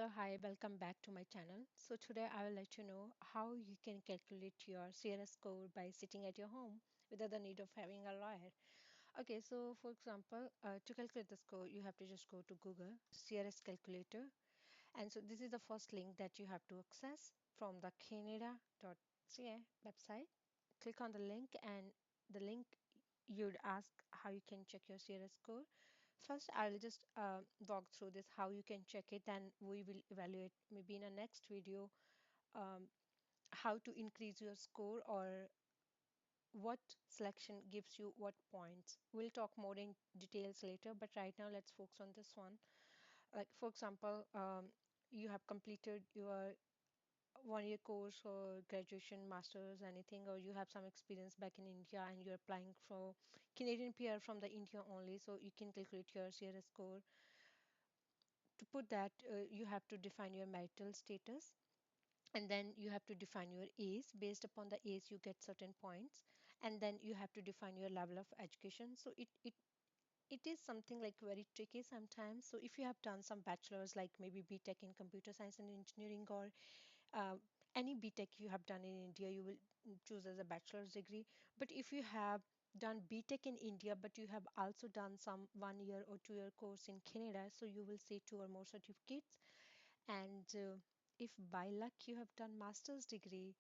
Hello, hi, welcome back to my channel. So today I will let you know how you can calculate your CRS score by sitting at your home without the need of having a lawyer. Okay, so for example, to calculate the score, you have to just go to Google CRS calculator. And so this is the first link that you have to access from the canada.ca website. Click on the link and the link you'd ask how you can check your CRS score. First, I'll just walk through this how you can check it, and we will evaluate maybe in a next video um, how to increase your score or what selection gives you what points. We'll talk more in details later, but right now let's focus on this one. Like for example, you have completed your 1 year course or graduation, masters, anything, or you have some experience back in India and you're applying for Canadian PR from the India only, so you can calculate your CRS score. To put that, you have to define your marital status, and then you have to define your age. Based upon the age you get certain points, and then you have to define your level of education. So it is something like very tricky sometimes. So if you have done some bachelor's like maybe BTech in computer science and engineering, or uh, any BTech you have done in India, you will choose as a bachelor's degree. But if you have done BTech in India, but you have also done some 1 year or 2 year course in Canada, so you will see two or more certificates. And if by luck you have done master's degree,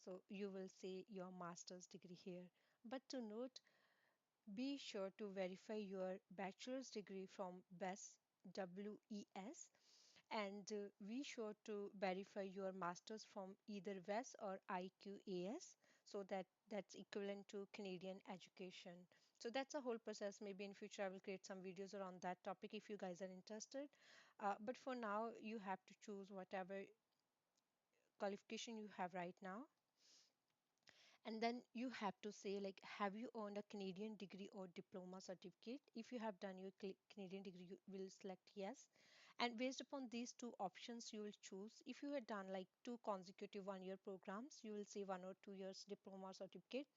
so you will see your master's degree here. But to note, be sure to verify your bachelor's degree from WES, and be sure to verify your master's from either WES or IQAS, so that that's equivalent to Canadian education. So that's a whole process. Maybe in future I will create some videos around that topic if you guys are interested. But for now, you have to choose whatever qualification you have right now, and then you have to say like, have you earned a Canadian degree or diploma certificate? If you have done your Canadian degree, you will select yes, and based upon these two options you will choose. If you had done like two consecutive 1 year programs, you will say 1 or 2 years diploma certificate.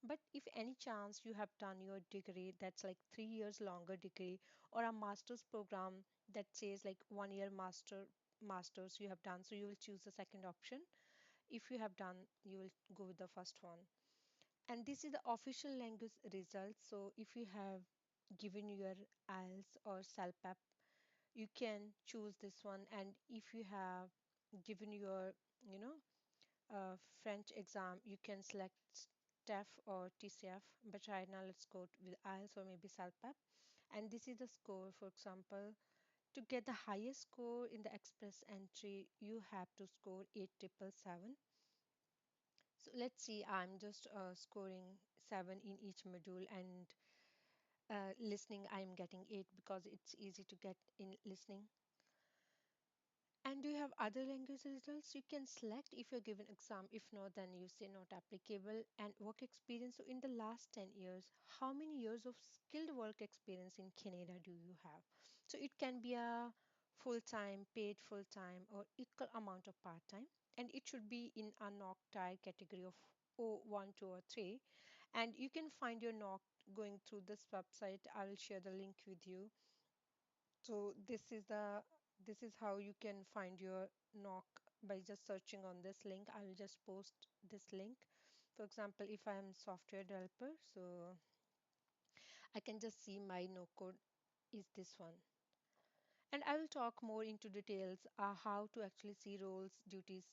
But if any chance you have done your degree that's like 3 years longer degree, or a master's program that says like 1 year masters you have done, so you will choose the second option. If you have done, you will go with the first one. And this is the official language results. So if you have given your IELTS or CELPAP, you can choose this one. And if you have given your, you know, French exam, you can select TEF or TCF. But right now, let's go with IELTS or maybe CELPAP. And this is the score. For example, to get the highest score in the express entry, you have to score 8777. So let's see, I'm just scoring 7 in each module, and listening, I'm getting 8 because it's easy to get in listening. And do you have other language results? You can select if you're given exam. If not, then you say not applicable. And work experience. So in the last 10 years, how many years of skilled work experience in Canada do you have? So it can be a full-time, paid full-time, or equal amount of part-time. And it should be in a knock tier category of O1, 2, or 3. And you can find your knock going through this website. I will share the link with you. So this is how you can find your knock by just searching on this link. I will just post this link. For example, if I am software developer, so I can just see my no code is this one. And I will talk more into details how to actually see roles, duties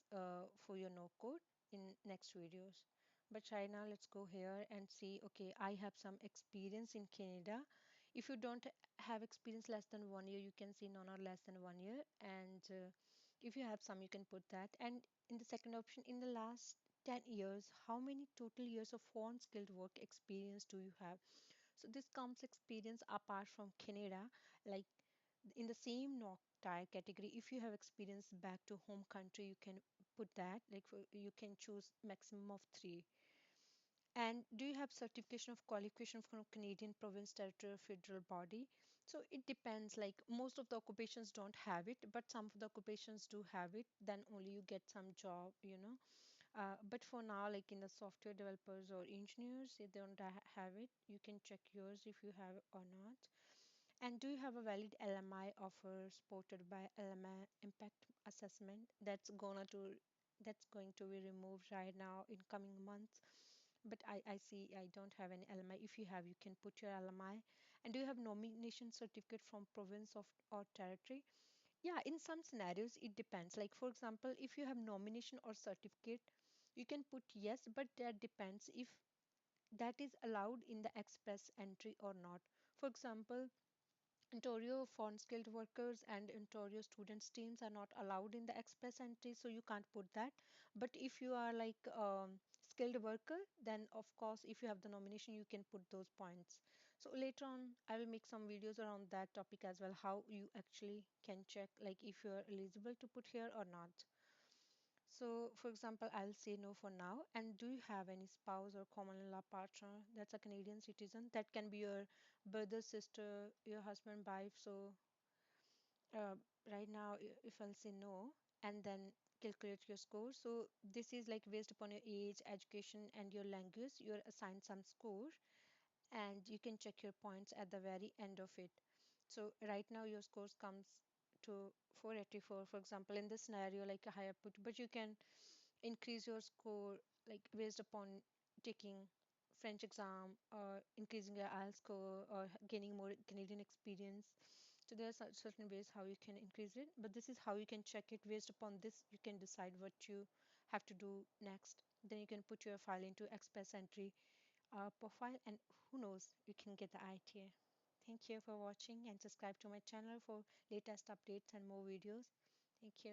for your no code in next videos. But right now, let's go here and see. Okay, I have some experience in Canada. If you don't have experience less than 1 year, you can see none or less than 1 year. And if you have some, you can put that. And in the second option, in the last 10 years, how many total years of foreign skilled work experience do you have? So this comes experience apart from Canada, like in the same knock tire category. If you have experience back to home country, you can put that, like you can choose maximum of 3. And do you have certification of qualification from Canadian province, territory, or federal body? So it depends, like most of the occupations don't have it, but some of the occupations do have it, then only you get some job, but for now, like in the software developers or engineers, if they don't have it, you can check yours if you have or not. And do you have a valid LMI offer supported by LMI Impact assessment that's going to be removed right now in coming months. But I see I don't have any LMI. If you have, you can put your LMI. And do you have nomination certificate from province of or territory? Yeah, in some scenarios it depends. Like for example, if you have nomination or certificate, you can put yes, but that depends if that is allowed in the express entry or not. For example, Ontario foreign skilled workers and Ontario students teams are not allowed in the express entry, so you can't put that. But if you are like skilled worker, then of course, if you have the nomination, you can put those points. So later on, I will make some videos around that topic as well, how you actually can check like if you are eligible to put here or not. So, for example, I'll say no for now. And do you have any spouse or common law partner that's a Canadian citizen? That can be your brother, sister, your husband, wife. So, uh, right now, if I'll say no and then calculate your score. So, this is like based upon your age, education, and your language, you're assigned some score and you can check your points at the very end of it. So right now your scores comes to 484, for example, in this scenario, like a higher put, but you can increase your score like based upon taking French exam or increasing your IELTS score or gaining more Canadian experience. So there are certain ways how you can increase it, but this is how you can check it. Based upon this, you can decide what you have to do next. Then you can put your file into Express Entry profile, and who knows, you can get the ITA. Thank you for watching and subscribe to my channel for latest updates and more videos. Thank you.